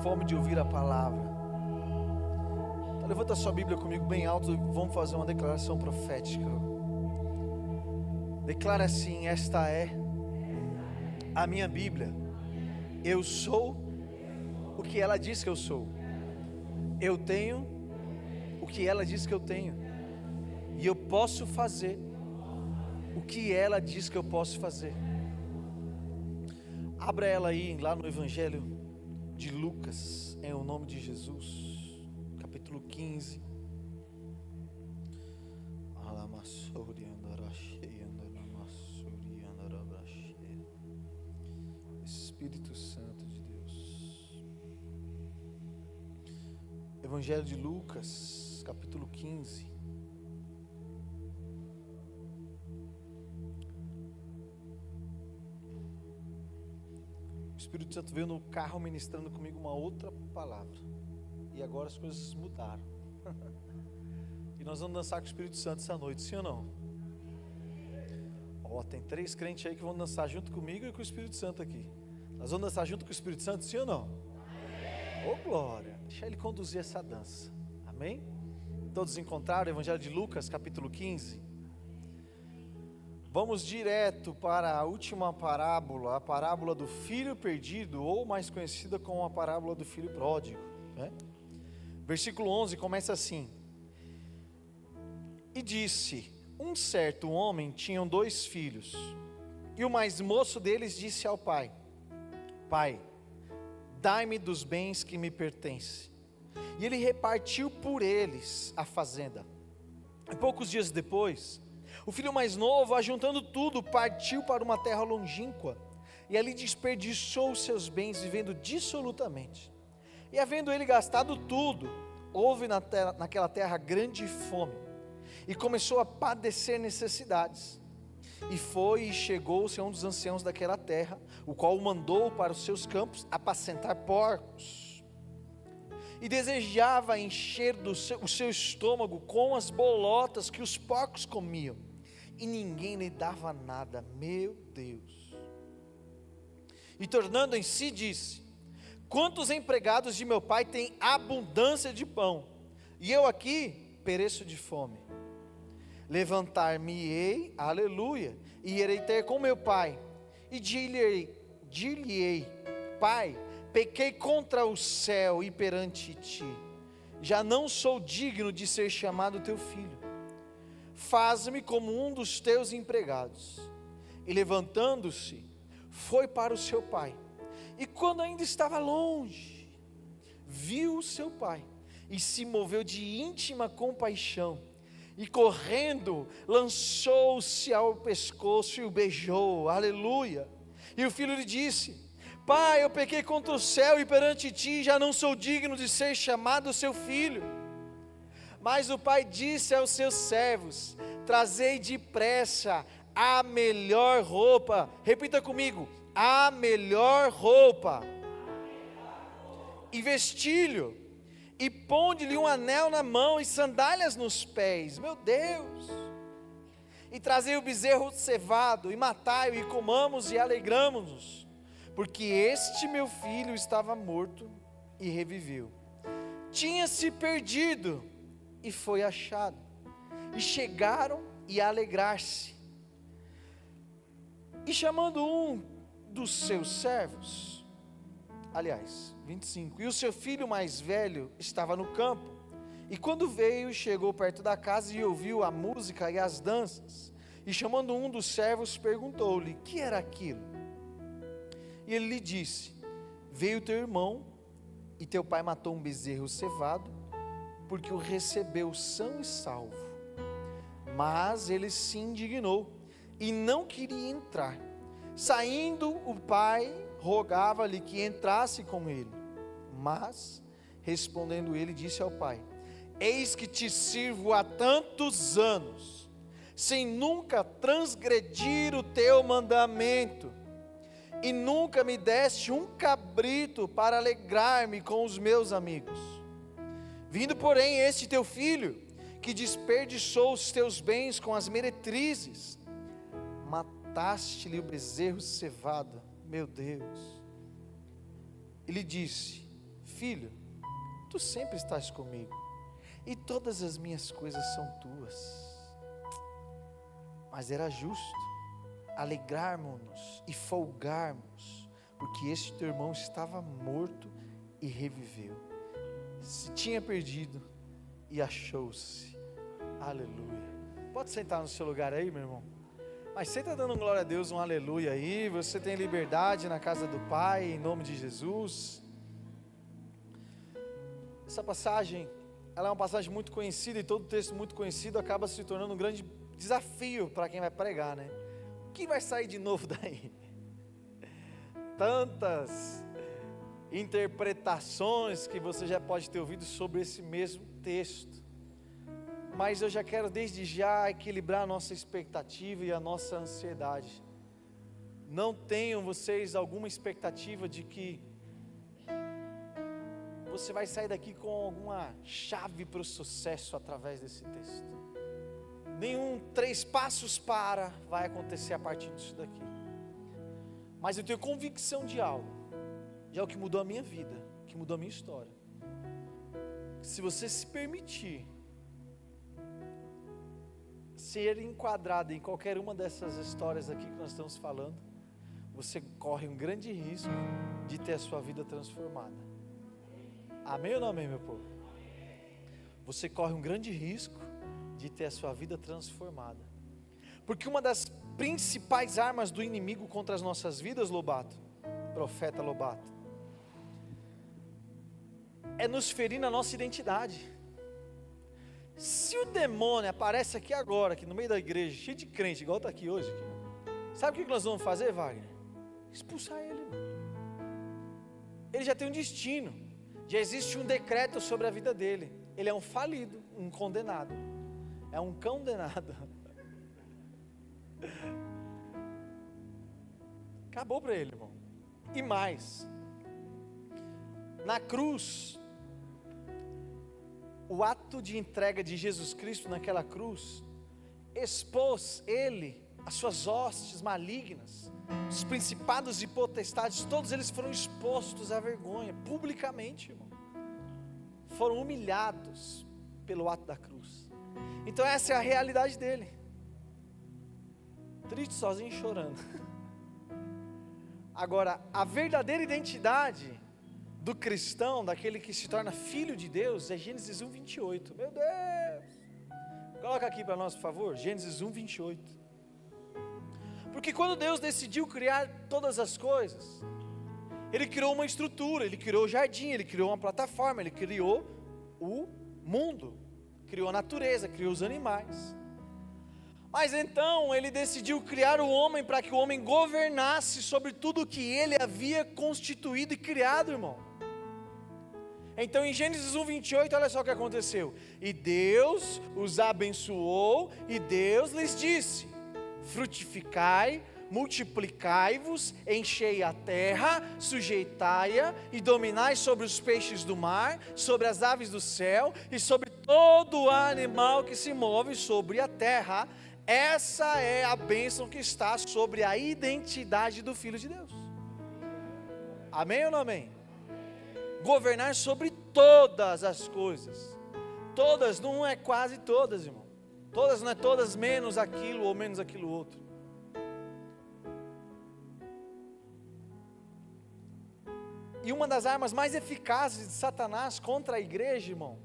fome de ouvir a palavra. Então levanta a sua Bíblia comigo bem alto e vamos fazer uma declaração profética. Declara assim: esta é a minha Bíblia. Eu sou o que ela diz que eu sou. Eu tenho o que ela diz que eu tenho. E eu posso fazer o que ela diz que eu posso fazer. Abra ela aí, lá no Evangelho de Lucas, em o nome de Jesus, capítulo 15. Espírito Santo de Deus. Evangelho de Lucas, capítulo 15. O Espírito Santo veio no carro ministrando comigo uma outra palavra. E agora as coisas mudaram. E nós vamos dançar com o Espírito Santo essa noite, sim ou não? Ó, tem 3 crentes aí que vão dançar junto comigo e com o Espírito Santo aqui. Nós vamos dançar junto com o Espírito Santo, sim ou não? Ô glória, deixa ele conduzir essa dança. Amém? Todos encontraram o Evangelho de Lucas, capítulo 15. Vamos direto para a última parábola, a parábola do filho perdido, ou mais conhecida como a parábola do filho pródigo, né? Versículo 11 começa assim: e disse, um certo homem tinha 2 filhos, e o mais moço deles disse ao pai: Pai, dai-me dos bens que me pertencem. E ele repartiu por eles a fazenda. E poucos dias depois, o filho mais novo, ajuntando tudo, partiu para uma terra longínqua, e ali desperdiçou os seus bens, vivendo dissolutamente. E havendo ele gastado tudo, houve naquela terra grande fome, e começou a padecer necessidades. E foi e chegou-se a um dos anciãos daquela terra, o qual o mandou para os seus campos apacentar porcos. E desejava encher o seu estômago com as bolotas que os porcos comiam. E ninguém lhe dava nada. Meu Deus. E tornando em si disse: quantos empregados de meu pai têm abundância de pão, e eu aqui pereço de fome. Levantar-me-ei, aleluia, e irei ter com meu pai, e dir-lhe-ei: Pai, pequei contra o céu e perante ti, já não sou digno de ser chamado teu filho. Faz-me como um dos teus empregados. E levantando-se, foi para o seu pai, e quando ainda estava longe, viu o seu pai, e se moveu de íntima compaixão, e correndo, lançou-se ao pescoço e o beijou, aleluia. E o filho lhe disse: Pai, eu pequei contra o céu e perante ti, já não sou digno de ser chamado seu filho. Mas o pai disse aos seus servos: trazei depressa a melhor roupa, repita comigo, a melhor roupa, e vestilho, e ponde-lhe um anel na mão e sandálias nos pés. Meu Deus! E trazei o bezerro cevado, e matai-o, e comamos e alegramo-nos, porque este meu filho estava morto e reviveu, tinha-se perdido e foi achado. E chegaram e alegrar-se. E chamando um dos seus servos, aliás, 25, e o seu filho mais velho estava no campo, e quando veio, chegou perto da casa e ouviu a música e as danças, e chamando um dos servos, perguntou-lhe: que era aquilo? E ele lhe disse: veio teu irmão, e teu pai matou um bezerro cevado, porque o recebeu são e salvo. Mas ele se indignou, e não queria entrar. Saindo o pai, rogava-lhe que entrasse com ele. Mas, respondendo ele, disse ao pai: eis que te sirvo há tantos anos, sem nunca transgredir o teu mandamento, e nunca me deste um cabrito para alegrar-me com os meus amigos. Vindo, porém, este teu filho, que desperdiçou os teus bens com as meretrizes, mataste-lhe o bezerro cevado. Meu Deus. Ele disse: filho, tu sempre estás comigo, e todas as minhas coisas são tuas. Mas era justo alegrarmos-nos e folgarmos, porque este teu irmão estava morto e reviveu, se tinha perdido e achou-se. Aleluia. Pode sentar no seu lugar aí, meu irmão. Mas senta dando glória a Deus, um aleluia aí. Você tem liberdade na casa do Pai, em nome de Jesus. Essa passagem, ela é uma passagem muito conhecida, e todo texto muito conhecido acaba se tornando um grande desafio para quem vai pregar, né? O que vai sair de novo daí? Tantas interpretações que você já pode ter ouvido sobre esse mesmo texto. Mas eu já quero desde já equilibrar a nossa expectativa e a nossa ansiedade. Não tenham vocês alguma expectativa de que você vai sair daqui com alguma chave para o sucesso através desse texto. Nenhum 3 passos para vai acontecer a partir disso daqui. Mas eu tenho convicção de algo que mudou a minha vida, que mudou a minha história. Se você se permitir ser enquadrado em qualquer uma dessas histórias aqui que nós estamos falando, você corre um grande risco de ter a sua vida transformada. Amém ou não amém, meu povo? Você corre um grande risco de ter a sua vida transformada, porque uma das principais armas do inimigo contra as nossas vidas, Lobato, profeta Lobato, é nos ferir na nossa identidade. Se o demônio aparece aqui agora, aqui no meio da igreja, cheio de crente, igual está aqui hoje, sabe o que nós vamos fazer, Wagner? Expulsar ele. Ele já tem um destino, já existe um decreto sobre a vida dele. Ele é um falido, um condenado, é um condenado. Acabou para ele, irmão. E mais, na cruz, o ato de entrega de Jesus Cristo naquela cruz expôs ele, as suas hostes malignas, os principados e potestades, todos eles foram expostos à vergonha, publicamente, irmão. Foram humilhados pelo ato da cruz. Então essa é a realidade dele, triste, sozinho, chorando. Agora, a verdadeira identidade do cristão, daquele que se torna filho de Deus, é Gênesis 1, 28. Meu Deus! Coloca aqui para nós, por favor, Gênesis 1, 28. Porque quando Deus decidiu criar todas as coisas, Ele criou uma estrutura, Ele criou o jardim, Ele criou uma plataforma, Ele criou o mundo, criou a natureza, criou os animais. Mas então Ele decidiu criar o homem para que o homem governasse sobre tudo que Ele havia constituído e criado, irmão. Então em Gênesis 1, 28, olha só o que aconteceu. E Deus os abençoou, e Deus lhes disse: frutificai, multiplicai-vos, enchei a terra, sujeitai-a e dominai sobre os peixes do mar, sobre as aves do céu e sobre todo animal que se move sobre a terra. Essa é a bênção que está sobre a identidade do Filho de Deus. Amém ou não amém? Governar sobre todas as coisas. Todas, não é quase todas, irmão. Todas, não é todas, menos aquilo ou menos aquilo outro. E uma das armas mais eficazes de Satanás contra a igreja, irmão,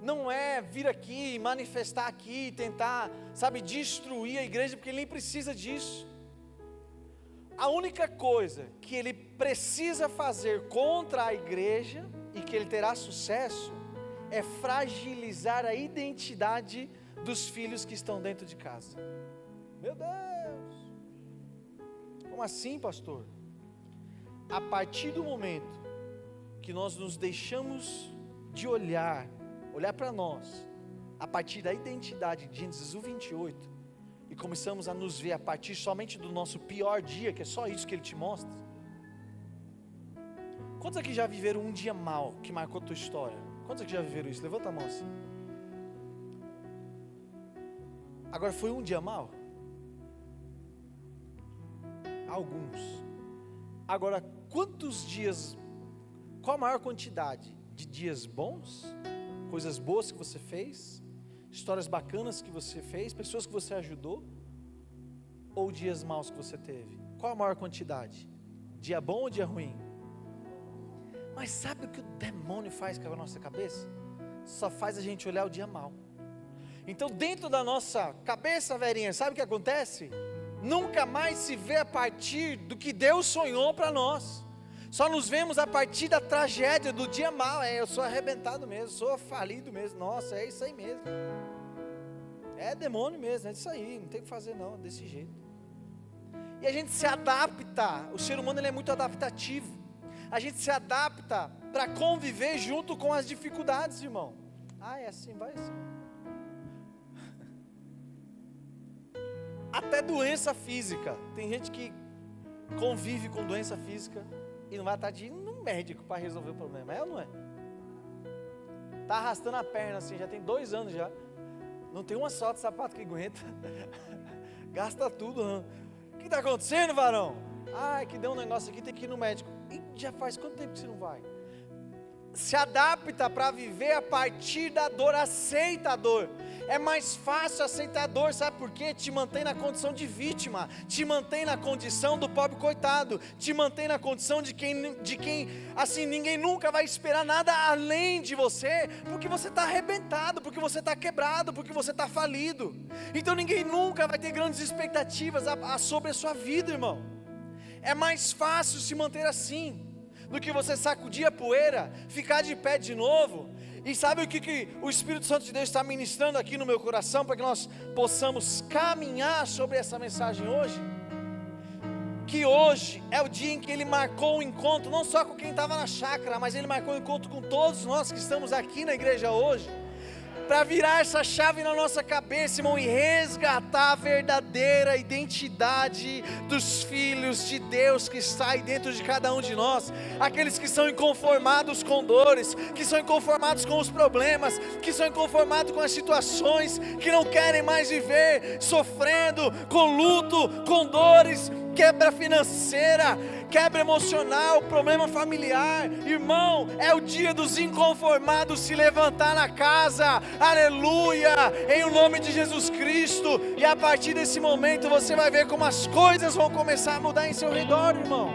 não é vir aqui, manifestar aqui, tentar, destruir a igreja, porque ele nem precisa disso. A única coisa que ele precisa fazer contra a igreja, e que ele terá sucesso, é fragilizar a identidade dos filhos que estão dentro de casa. Meu Deus! Como assim, pastor? A partir do momento que nós nos deixamos de olhar para nós, a partir da identidade de Gênesis 1, 28, e começamos a nos ver a partir somente do nosso pior dia, que é só isso que ele te mostra. Quantos aqui já viveram um dia mal que marcou tua história? Quantos aqui já viveram isso? Levanta a mão assim. Agora, foi um dia mal? Alguns. Agora, Qual a maior quantidade de dias bons, coisas boas que você fez, histórias bacanas que você fez, pessoas que você ajudou, ou dias maus que você teve? Qual a maior quantidade? Dia bom ou dia ruim? Mas sabe o que o demônio faz com a nossa cabeça? Só faz a gente olhar o dia mau. Então dentro da nossa cabeça, velhinha, sabe o que acontece? Nunca mais se vê a partir do que Deus sonhou para nós. Só nos vemos a partir da tragédia, do dia mau. Eu sou arrebentado mesmo, sou falido mesmo. Nossa, é isso aí mesmo. É demônio mesmo, é isso aí, não tem o que fazer não, desse jeito. E a gente se adapta, o ser humano ele é muito adaptativo. A gente se adapta para conviver junto com as dificuldades, irmão. É assim, vai assim. Até doença física. Tem gente que convive com doença física e não vai estar de ir no médico para resolver o problema. É ou não é? Está arrastando a perna assim, já tem 2 anos já. Não tem uma só de sapato que aguenta. Gasta tudo, não. O que está acontecendo, varão? Que deu um negócio aqui, tem que ir no médico. E já faz quanto tempo que você não vai? Se adapta para viver a partir da dor, aceita a dor. É mais fácil aceitar a dor, sabe por quê? Te mantém na condição de vítima, te mantém na condição do pobre coitado, te mantém na condição de quem assim, ninguém nunca vai esperar nada além de você, porque você está arrebentado, porque você está quebrado, porque você está falido. Então ninguém nunca vai ter grandes expectativas sobre a sua vida, irmão. É mais fácil se manter assim, do que você sacudir a poeira, ficar de pé de novo. E sabe o que o Espírito Santo de Deus está ministrando aqui no meu coração, para que nós possamos caminhar sobre essa mensagem hoje? Que hoje é o dia em que Ele marcou um encontro, não só com quem estava na chácara, mas Ele marcou um encontro com todos nós que estamos aqui na igreja hoje, para virar essa chave na nossa cabeça, irmão, e resgatar a verdadeira identidade dos filhos de Deus que está aí dentro de cada um de nós. Aqueles que são inconformados com dores, que são inconformados com os problemas, que são inconformados com as situações, que não querem mais viver sofrendo, com luto, com dores, quebra financeira, quebra emocional, problema familiar. Irmão, é o dia dos inconformados se levantar na casa, aleluia, em o nome de Jesus Cristo. E a partir desse momento você vai ver como as coisas vão começar a mudar em seu redor, irmão.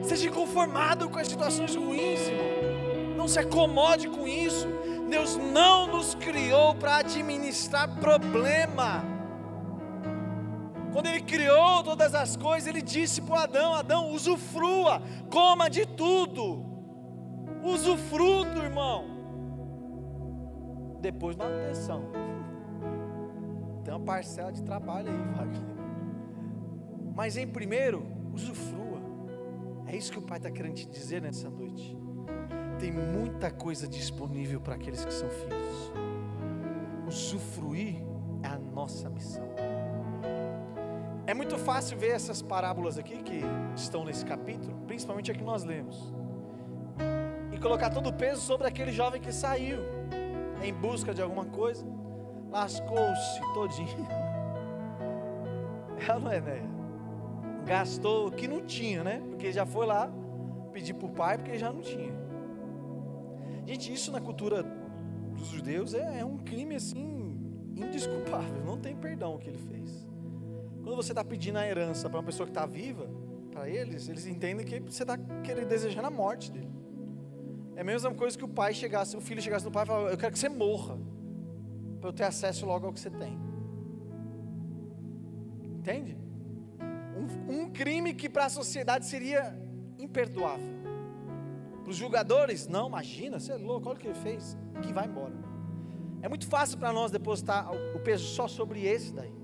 Seja inconformado com as situações ruins, irmão. Não se acomode com isso. Deus não nos criou para administrar problema. Quando Ele criou todas as coisas, Ele disse para Adão: Adão, usufrua, coma de tudo, usufruto, irmão. Depois manutenção. Tem uma parcela de trabalho aí, Wagner. Mas em primeiro, usufrua. É isso que o Pai está querendo te dizer nessa noite. Tem muita coisa disponível para aqueles que são filhos. Usufruir é a nossa missão. É muito fácil ver essas parábolas aqui que estão nesse capítulo, principalmente a que nós lemos, e colocar todo o peso sobre aquele jovem que saiu em busca de alguma coisa, lascou-se todinho. Ela não é, né? Gastou o que não tinha, né? Porque já foi lá pedir para o pai, porque já não tinha. Gente, isso na cultura dos judeus é um crime assim indesculpável, não tem perdão o que ele fez. Quando você está pedindo a herança para uma pessoa que está viva, para eles entendem que você está desejando a morte dele. É a mesma coisa que o filho chegasse no pai e falasse: eu quero que você morra, para eu ter acesso logo ao que você tem. Entende? Um crime que para a sociedade seria imperdoável. Para os julgadores, não, imagina, você é louco, olha o que ele fez, que vai embora. É muito fácil para nós depositar o peso só sobre esse daí.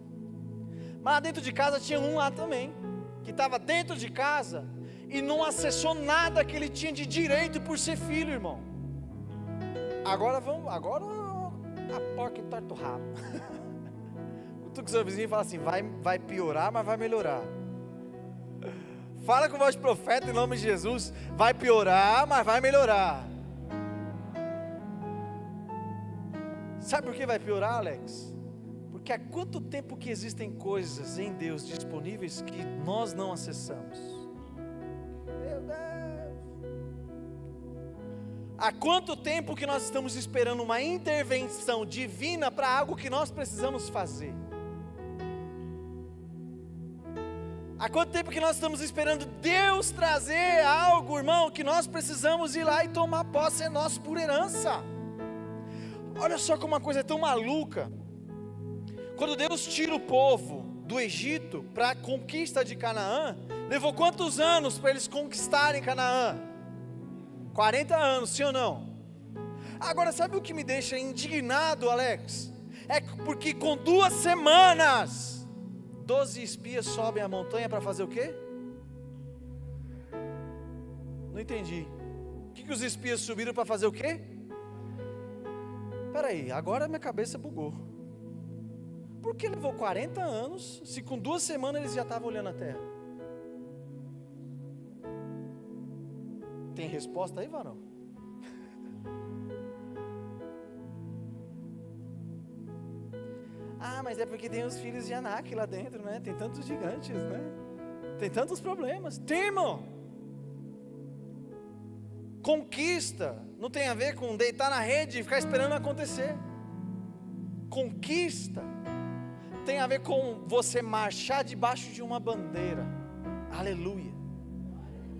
Mas lá dentro de casa tinha um lá também, que estava dentro de casa e não acessou nada que ele tinha de direito por ser filho, irmão. Agora a porca entorta o rabo. Tu com seu vizinho e fala assim: vai piorar, mas vai melhorar. Fala com voz de profeta em nome de Jesus: vai piorar, mas vai melhorar. Sabe por que vai piorar, Alex? Porque há quanto tempo que existem coisas em Deus disponíveis que nós não acessamos? Meu Deus! Há quanto tempo que nós estamos esperando uma intervenção divina para algo que nós precisamos fazer? Há quanto tempo que nós estamos esperando Deus trazer algo, irmão, que nós precisamos ir lá e tomar posse, é nosso por herança? Olha só como uma coisa é tão maluca. Quando Deus tira o povo do Egito para a conquista de Canaã, levou quantos anos para eles conquistarem Canaã? 40 anos, sim ou não? Agora, sabe o que me deixa indignado, Alex? É porque com 2 semanas, 12 espias sobem a montanha para fazer o quê? Não entendi. O que os espias subiram para fazer o quê? Peraí, agora minha cabeça bugou. Por que levou 40 anos, se com 2 semanas eles já estavam olhando a terra? Tem resposta aí, varão? Ah, mas é porque tem os filhos de Anak lá dentro, né? Tem tantos gigantes, né? Tem tantos problemas. Tem, irmão. Conquista não tem a ver com deitar na rede e ficar esperando acontecer. Conquista tem a ver com você marchar debaixo de uma bandeira. Aleluia.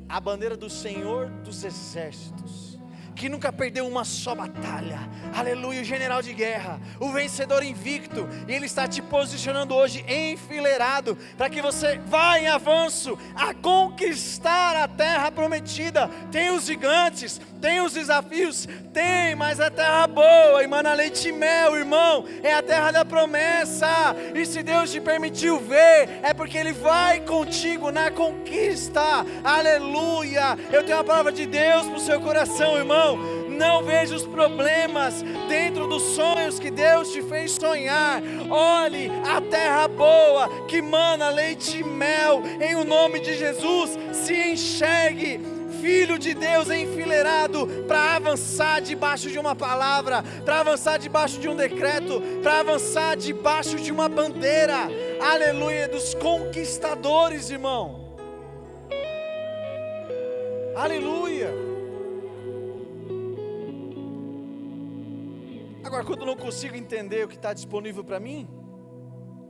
A bandeira do Senhor dos Exércitos, que nunca perdeu uma só batalha. Aleluia, o general de guerra, o vencedor invicto. E Ele está te posicionando hoje enfileirado, para que você vá em avanço, a conquistar a terra prometida. Tem os gigantes, tem os desafios, tem, mas a terra boa, e mana leite e mel, irmão, é a terra da promessa. E se Deus te permitiu ver, é porque Ele vai contigo na conquista. Aleluia. Eu tenho uma palavra de Deus para o seu coração, irmão. Não veja os problemas dentro dos sonhos que Deus te fez sonhar. Olhe a terra boa, que mana leite e mel, em o nome de Jesus. Se enxergue filho de Deus enfileirado, para avançar debaixo de uma palavra, para avançar debaixo de um decreto, para avançar debaixo de uma bandeira. Aleluia, dos conquistadores, irmão. Aleluia. Agora, quando eu não consigo entender o que está disponível para mim,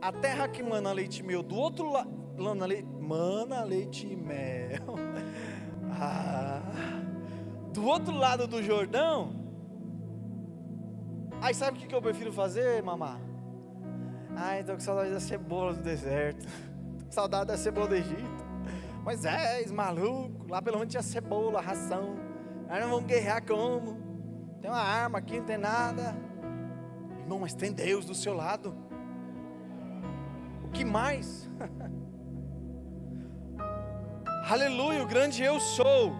a terra que mana leite e mel, do outro lado, mana leite e mel, do outro lado do Jordão. Aí sabe o que eu prefiro fazer, mamá? Ai, estou com saudade da cebola do deserto, estou com saudade da cebola do Egito. Moisés, maluco, lá pelo menos tinha cebola, ração. Aí não vamos guerrear como? Tem uma arma aqui, não tem nada. Irmão, mas tem Deus do seu lado. O que mais? Aleluia, o grande eu sou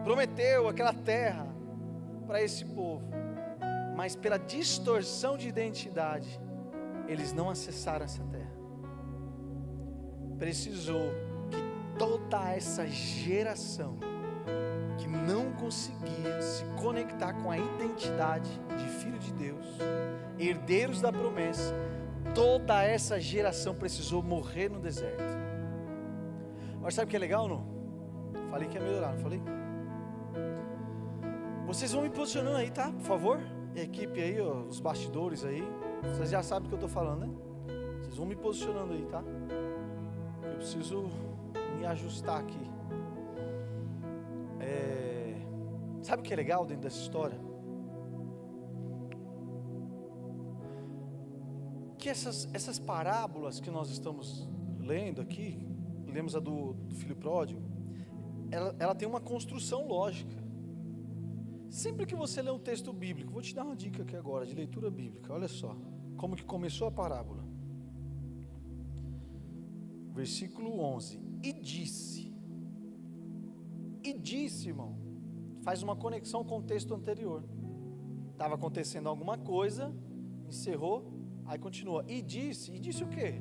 prometeu aquela terra para esse povo, mas pela distorção de identidade, eles não acessaram essa terra. Precisou que toda essa geração que não conseguia se conectar com a identidade de filho de Deus, herdeiros da promessa, toda essa geração precisou morrer no deserto. Mas sabe o que é legal, não? Falei que ia melhorar, não falei? Vocês vão me posicionando aí, tá? Por favor. E a equipe aí, ó, os bastidores aí, vocês já sabem do que eu estou falando, né? Vocês vão me posicionando aí, tá? Eu preciso me ajustar aqui. Sabe o que é legal dentro dessa história? Que essas parábolas que nós estamos lendo aqui, lemos a do filho pródigo, ela tem uma construção lógica. Sempre que você lê um texto bíblico, vou te dar uma dica aqui agora, de leitura bíblica, olha só, como que começou a parábola. Versículo 11, e disse, irmão, faz uma conexão com o texto anterior. Estava acontecendo alguma coisa, encerrou, aí continua, e disse o quê?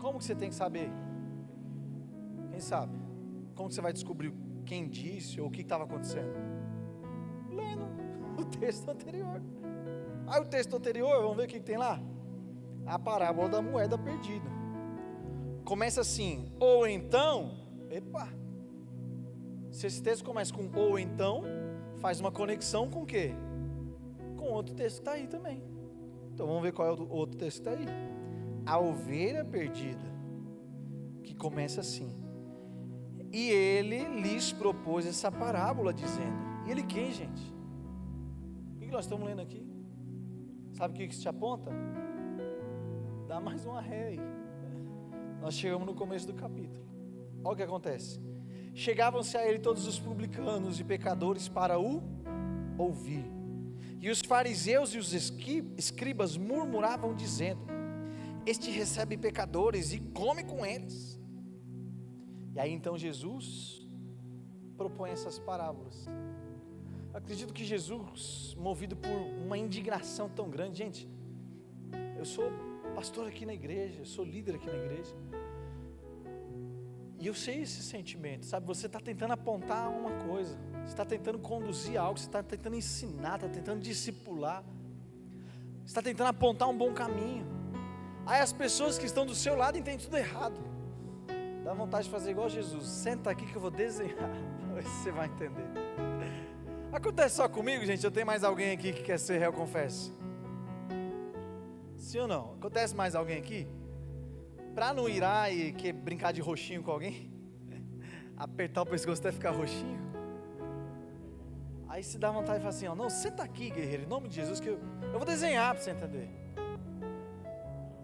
Como que você tem que saber? Quem sabe? Como que você vai descobrir quem disse ou o que estava acontecendo? Lendo o texto anterior. Aí o texto anterior, vamos ver o que tem lá? A parábola da moeda perdida. Começa assim, ou então, se esse texto começa com ou então, faz uma conexão com o quê? Com outro texto que está aí também. Então vamos ver qual é o outro texto que está aí. A ovelha perdida, que começa assim: e ele lhes propôs essa parábola dizendo. E ele quem, gente? O que nós estamos lendo aqui? Sabe o que isso te aponta? Dá mais uma ré aí. Nós chegamos no começo do capítulo. Olha o que acontece. Chegavam-se a ele todos os publicanos e pecadores para o ouvir. E os fariseus e os escribas murmuravam dizendo: este recebe pecadores e come com eles. E aí então Jesus propõe essas parábolas. Acredito que Jesus, movido por uma indignação tão grande, gente, eu sou pastor aqui na igreja, eu sou líder aqui na igreja, e eu sei esse sentimento, sabe? Você está tentando apontar uma coisa, você está tentando conduzir algo, você está tentando ensinar, está tentando discipular, você está tentando apontar um bom caminho. Aí as pessoas que estão do seu lado entendem tudo errado. Dá vontade de fazer igual Jesus: senta aqui que eu vou desenhar, você vai entender. Acontece só comigo, gente? Eu tenho mais alguém aqui que quer ser réu confesso? Sim ou não? Acontece mais alguém aqui? Para não irar e brincar de roxinho com alguém, apertar o pescoço até ficar roxinho, aí se dá vontade de falar assim: ó, não, senta aqui, guerreiro, em nome de Jesus, que eu vou desenhar para você entender.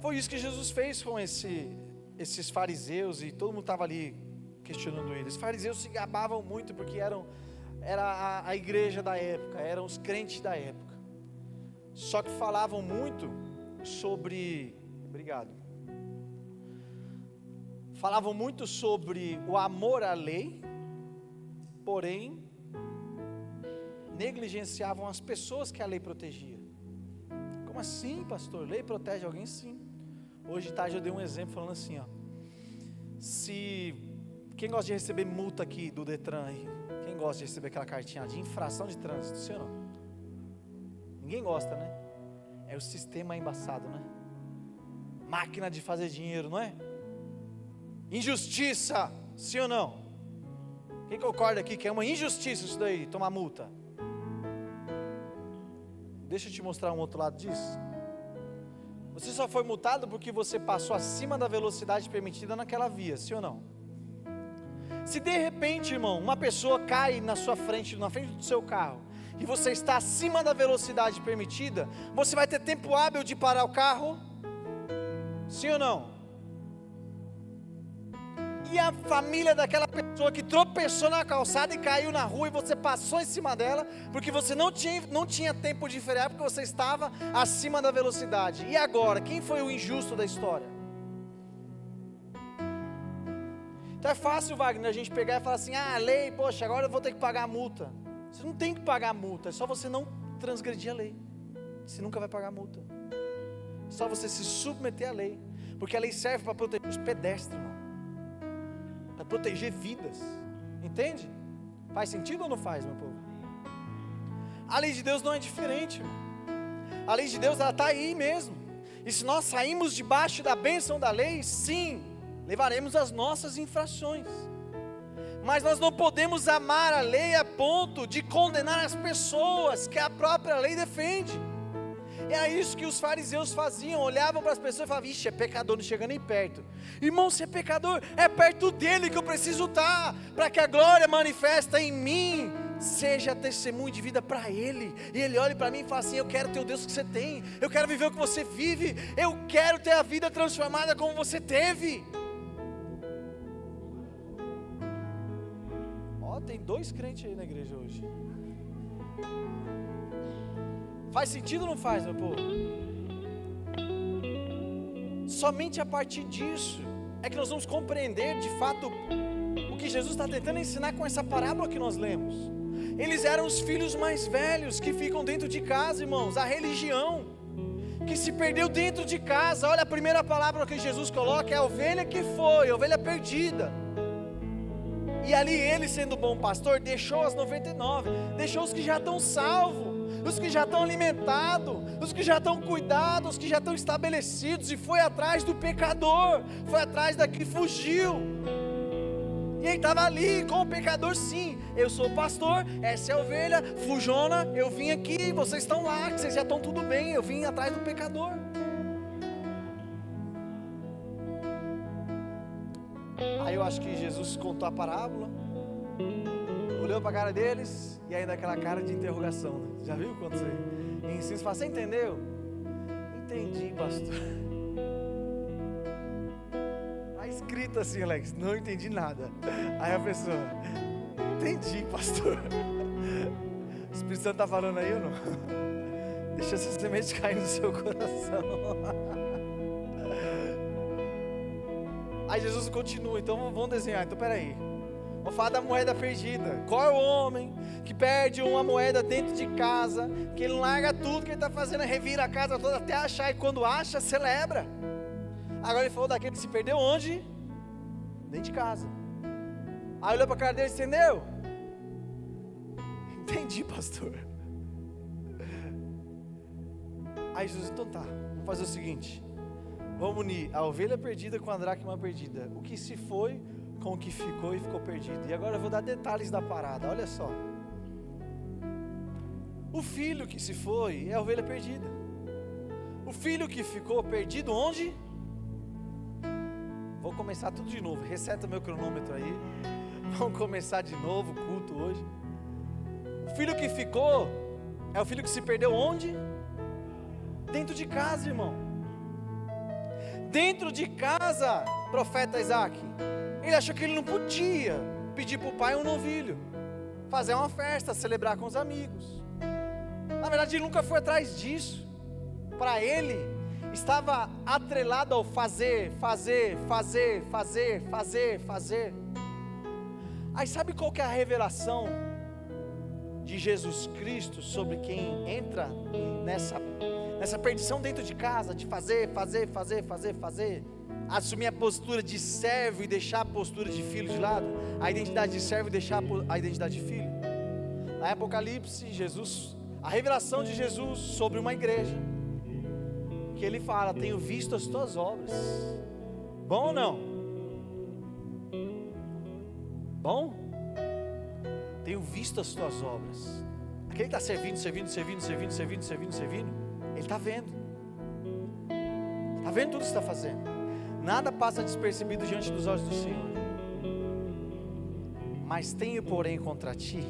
Foi isso que Jesus fez com esses fariseus, e todo mundo estava ali questionando eles. Os fariseus se gabavam muito porque era a igreja da época, eram os crentes da época, só que falavam muito sobre, falavam muito sobre o amor à lei, porém negligenciavam as pessoas que a lei protegia. Como assim, pastor? Lei protege alguém? Sim. Hoje de tarde eu dei um exemplo falando assim, ó: quem gosta de receber multa aqui do Detran aí? Quem gosta de receber aquela cartinha de infração de trânsito, sim ou não? Ninguém gosta, né? É o sistema embaçado, né? Máquina de fazer dinheiro, não é? Injustiça, sim ou não? Quem concorda aqui que é uma injustiça isso daí, tomar multa? Deixa eu te mostrar um outro lado disso. Você só foi multado porque você passou acima da velocidade permitida naquela via, sim ou não? Se de repente, irmão, uma pessoa cai na sua frente, na frente do seu carro, e você está acima da velocidade permitida, você vai ter tempo hábil de parar o carro? Sim ou não? E a família daquela pessoa que tropeçou na calçada e caiu na rua, e você passou em cima dela, porque você não tinha tempo de frear, porque você estava acima da velocidade. E agora, quem foi o injusto da história? Então é fácil, Wagner, a gente pegar e falar assim: ah, lei, poxa, agora eu vou ter que pagar a multa. Você não tem que pagar a multa, é só você não transgredir a lei. Você nunca vai pagar a multa. É só você se submeter à lei, porque a lei serve para proteger os pedestres, irmão, para proteger vidas, entende? Faz sentido ou não faz, meu povo? A lei de Deus não é diferente, irmão. A lei de Deus, ela está aí mesmo, e se nós saímos debaixo da bênção da lei, sim, levaremos as nossas infrações, mas nós não podemos amar a lei a ponto de condenar as pessoas que a própria lei defende. É isso que os fariseus faziam, olhavam para as pessoas e falavam: vixe, é pecador, não chega nem perto. Irmão, se é pecador, é perto dele que eu preciso estar, para que a glória manifesta em mim seja testemunho de vida para ele, e ele olha para mim e fala assim: eu quero ter o Deus que você tem, eu quero viver o que você vive, eu quero ter a vida transformada como você teve. Tem 2 crentes aí na igreja hoje. Faz sentido ou não faz, meu povo? Somente a partir disso é que nós vamos compreender de fato o que Jesus está tentando ensinar com essa parábola que nós lemos. Eles eram os filhos mais velhos que ficam dentro de casa, irmãos. A religião que se perdeu dentro de casa. Olha, a primeira palavra que Jesus coloca é a ovelha que foi, a ovelha perdida. E ali ele, sendo bom pastor, deixou as 99, deixou os que já estão salvos, os que já estão alimentados, os que já estão cuidados, os que já estão estabelecidos, e foi atrás do pecador, foi atrás da que fugiu. E ele estava ali com o pecador, sim. Eu sou o pastor, essa é a ovelha, fujona, eu vim aqui, vocês estão lá, que vocês já estão tudo bem, eu vim atrás do pecador. Aí eu acho que Jesus contou a parábola, olhou para a cara deles, e ainda aquela cara de interrogação, né? Já viu quando você ensina, você fala, você entendeu? Entendi, pastor. Está escrito assim, Alex, não entendi nada. Aí a pessoa, entendi, pastor. O Espírito Santo está falando aí ou não? Deixa essa semente cair no seu coração. Aí Jesus continua, então vamos desenhar, então peraí. Vamos falar da moeda perdida. Qual é o homem que perde uma moeda dentro de casa, que ele larga tudo que ele está fazendo, revira a casa toda até achar, e quando acha, celebra. Agora ele falou daquele que se perdeu onde? Dentro de casa. Aí olhou para a cara dele, entendeu? Entendi, pastor. Aí Jesus, então tá, vamos fazer o seguinte, vamos unir a ovelha perdida com a dracma perdida, o que se foi com o que ficou e ficou perdido. E agora eu vou dar detalhes da parada, olha só. O filho que se foi é a ovelha perdida. O filho que ficou perdido onde? Vou começar tudo de novo, reseta meu cronômetro aí. Vamos começar de novo o culto hoje. O filho que ficou é o filho que se perdeu onde? Dentro de casa, irmão. Dentro de casa, profeta Isaac, ele achou que ele não podia pedir para o pai um novilho, fazer uma festa, celebrar com os amigos. Na verdade ele nunca foi atrás disso. Para ele estava atrelado ao fazer. Aí sabe qual que é a revelação de Jesus Cristo sobre quem entra nessa perdição dentro de casa, de fazer, assumir a postura de servo e deixar a postura de filho de lado, a identidade de servo e deixar a identidade de filho? Lá em Apocalipse, a revelação de Jesus sobre uma igreja, que ele fala, tenho visto as tuas obras. Bom ou não? Bom? Tenho visto as tuas obras. Aquele que está servindo, ele está vendo. Está vendo tudo que você está fazendo. Nada passa despercebido diante dos olhos do Senhor. Mas tenho, porém, contra ti,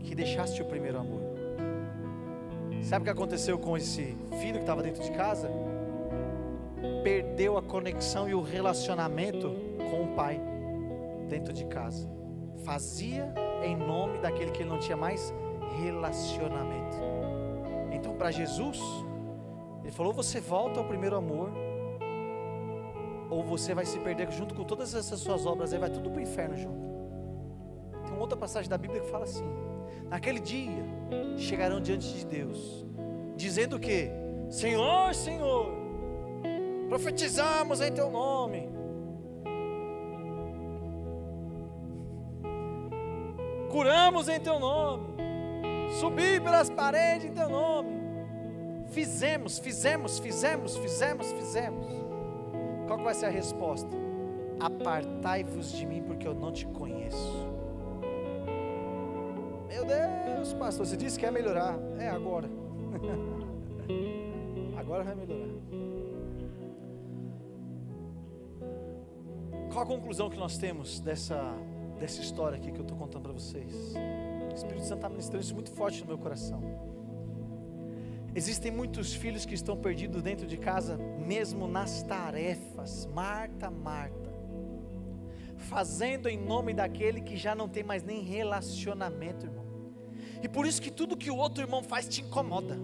que deixaste o primeiro amor. Sabe o que aconteceu com esse filho que estava dentro de casa? Perdeu a conexão e o relacionamento com o pai dentro de casa. Fazia em nome daquele que ele não tinha mais relacionamento. Então para Jesus, ele falou, você volta ao primeiro amor, ou você vai se perder junto com todas essas suas obras, aí vai tudo para o inferno junto. Tem uma outra passagem da Bíblia que fala assim, naquele dia chegarão diante de Deus, dizendo o quê? Senhor, Senhor, profetizamos em teu nome, curamos em teu nome, subi pelas paredes em teu nome, fizemos. Qual que vai ser a resposta? Apartai-vos de mim, porque eu não te conheço. Meu Deus, pastor, você disse que quer melhorar. É agora. Agora vai melhorar. Qual a conclusão que nós temos dessa história aqui que eu estou contando para vocês? O Espírito Santo está ministrando isso muito forte no meu coração. Existem muitos filhos que estão perdidos dentro de casa, mesmo nas tarefas. Marta, fazendo em nome daquele que já não tem mais nem relacionamento, irmão. E por isso que tudo que o outro irmão faz te incomoda.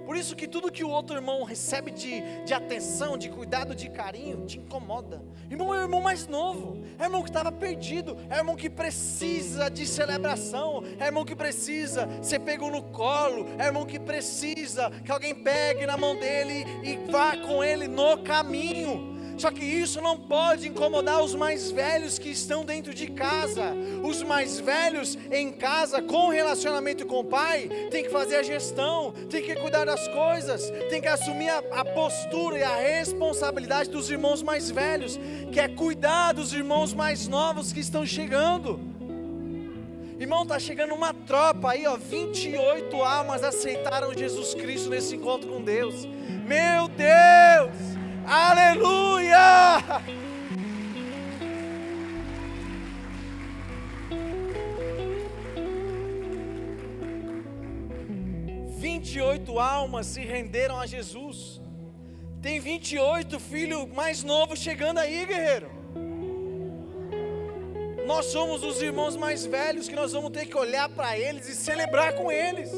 Por isso que tudo que o outro irmão recebe de atenção, de cuidado, de carinho, te incomoda. Irmão, é o irmão mais novo, é o irmão que estava perdido, é o irmão que precisa de celebração, é o irmão que precisa ser pego no colo, é o irmão que precisa que alguém pegue na mão dele e vá com ele no caminho. Só que isso não pode incomodar os mais velhos que estão dentro de casa. Os mais velhos em casa, com relacionamento com o pai, tem que fazer a gestão, tem que cuidar das coisas, tem que assumir a postura e a responsabilidade dos irmãos mais velhos, que é cuidar dos irmãos mais novos que estão chegando. Irmão, está chegando uma tropa aí, 28 almas aceitaram Jesus Cristo nesse encontro com Deus. Meu Deus! Aleluia! 28 almas se renderam a Jesus. Tem 28 filhos mais novos chegando aí, guerreiro. Nós somos os irmãos mais velhos que nós vamos ter que olhar para eles e celebrar com eles,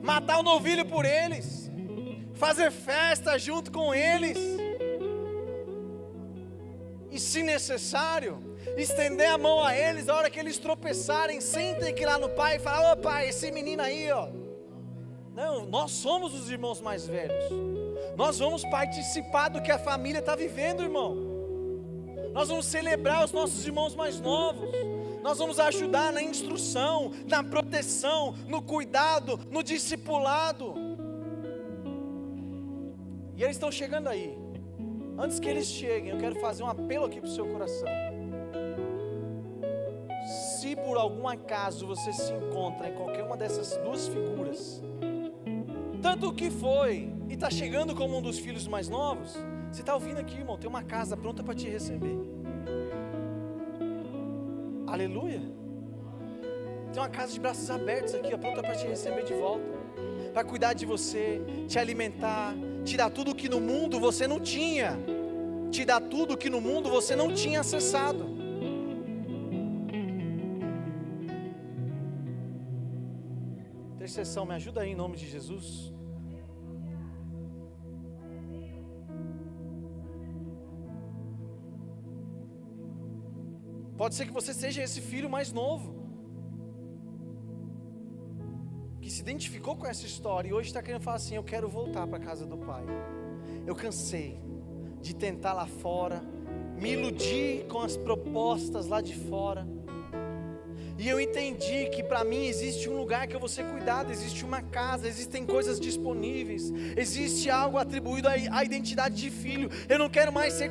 matar o novilho por eles, fazer festa junto com eles, e se necessário, estender a mão a eles a hora que eles tropeçarem, sem ter que ir lá no pai e falar: ô pai, esse menino aí, ó. Não, nós somos os irmãos mais velhos, nós vamos participar do que a família está vivendo, irmão. Nós vamos celebrar os nossos irmãos mais novos, nós vamos ajudar na instrução, na proteção, no cuidado, no discipulado. E eles estão chegando aí. Antes que eles cheguem, eu quero fazer um apelo aqui para o seu coração. Se por algum acaso você se encontra em qualquer uma dessas duas figuras, tanto o que foi e está chegando como um dos filhos mais novos, você está ouvindo aqui, irmão, tem uma casa pronta para te receber. Aleluia. Tem uma casa de braços abertos aqui, pronta para te receber de volta, para cuidar de você, te alimentar, te dar tudo que no mundo você não tinha, te dar tudo que no mundo você não tinha acessado. Intercessão, me ajuda aí em nome de Jesus. Pode ser que você seja esse filho mais novo, que se identificou com essa história e hoje está querendo falar assim: eu quero voltar para a casa do pai. Eu cansei de tentar lá fora, me iludir com as propostas lá de fora, e eu entendi que para mim existe um lugar que eu vou ser cuidado, existe uma casa, existem coisas disponíveis, existe algo atribuído à identidade de filho. Eu não quero mais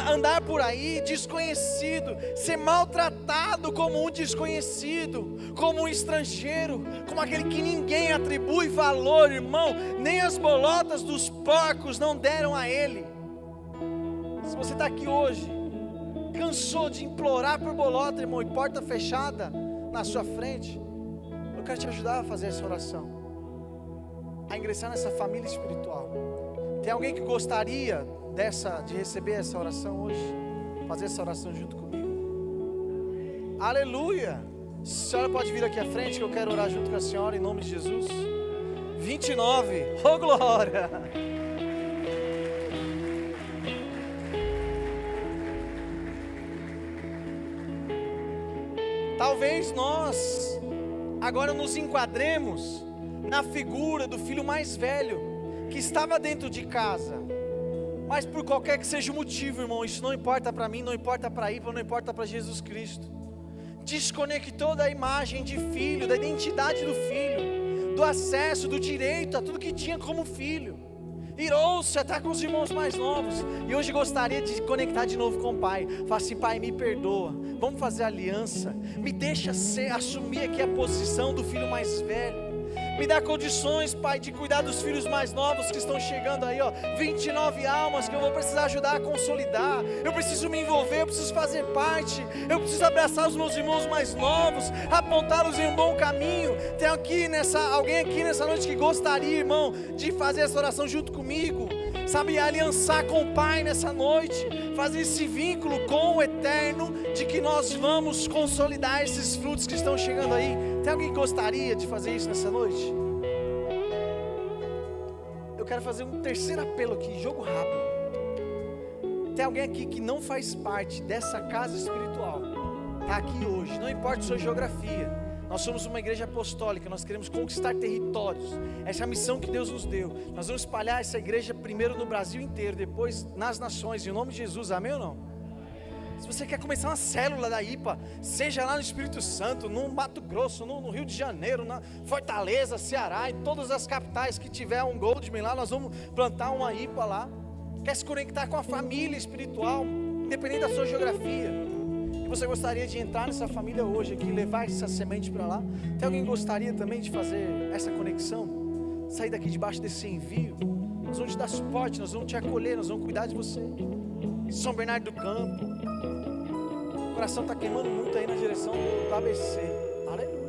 andar por aí desconhecido, ser maltratado como um desconhecido, como um estrangeiro, como aquele que ninguém atribui valor, irmão. Nem as bolotas dos porcos não deram a ele. Se você está aqui hoje, cansou de implorar por bolota, irmão, e porta fechada na sua frente, eu quero te ajudar a fazer essa oração, a ingressar nessa família espiritual. Tem alguém que gostaria de receber essa oração hoje? Fazer essa oração junto comigo? Aleluia! A senhora pode vir aqui à frente que eu quero orar junto com a senhora em nome de Jesus. 29, oh glória! Talvez nós agora nos enquadremos na figura do filho mais velho, que estava dentro de casa, mas por qualquer que seja o motivo, irmão, isso não importa para mim, não importa para Ipa, não importa para Jesus Cristo, desconectou da imagem de filho, da identidade do filho, do acesso, do direito a tudo que tinha como filho. Irou-se até com os irmãos mais novos, e hoje gostaria de conectar de novo com o pai. Fala assim: pai, me perdoa, vamos fazer aliança, me deixa assumir aqui a posição do filho mais velho, me dá condições, pai, de cuidar dos filhos mais novos que estão chegando aí, 29 almas que eu vou precisar ajudar a consolidar. Eu preciso me envolver, eu preciso fazer parte, eu preciso abraçar os meus irmãos mais novos, apontá-los em um bom caminho. Tem alguém aqui nessa noite que gostaria, irmão, de fazer essa oração junto comigo, sabe, aliançar com o pai nessa noite, fazer esse vínculo com o eterno, de que nós vamos consolidar esses frutos que estão chegando aí. Tem alguém que gostaria de fazer isso nessa noite? Eu quero fazer um terceiro apelo aqui, jogo rápido. Tem alguém aqui que não faz parte dessa casa espiritual, está aqui hoje, não importa a sua geografia, Nós somos uma igreja apostólica, nós queremos conquistar territórios. Essa é a missão que Deus nos deu. Nós vamos espalhar essa igreja primeiro no Brasil inteiro, depois nas nações, em nome de Jesus, amém ou não? Se você quer começar uma célula da IPA, seja lá no Espírito Santo, no Mato Grosso, no Rio de Janeiro, na Fortaleza, Ceará, em todas as capitais que tiver um Goldman lá, nós vamos plantar uma IPA lá. Quer se conectar com a família espiritual, independente da sua geografia, e você gostaria de entrar nessa família hoje aqui, levar essa semente para lá? Tem alguém que gostaria também de fazer essa conexão? Sair daqui debaixo desse envio? Nós vamos te dar suporte, nós vamos te acolher, nós vamos cuidar de você. São Bernardo do Campo, o coração está queimando muito aí na direção do ABC, aleluia.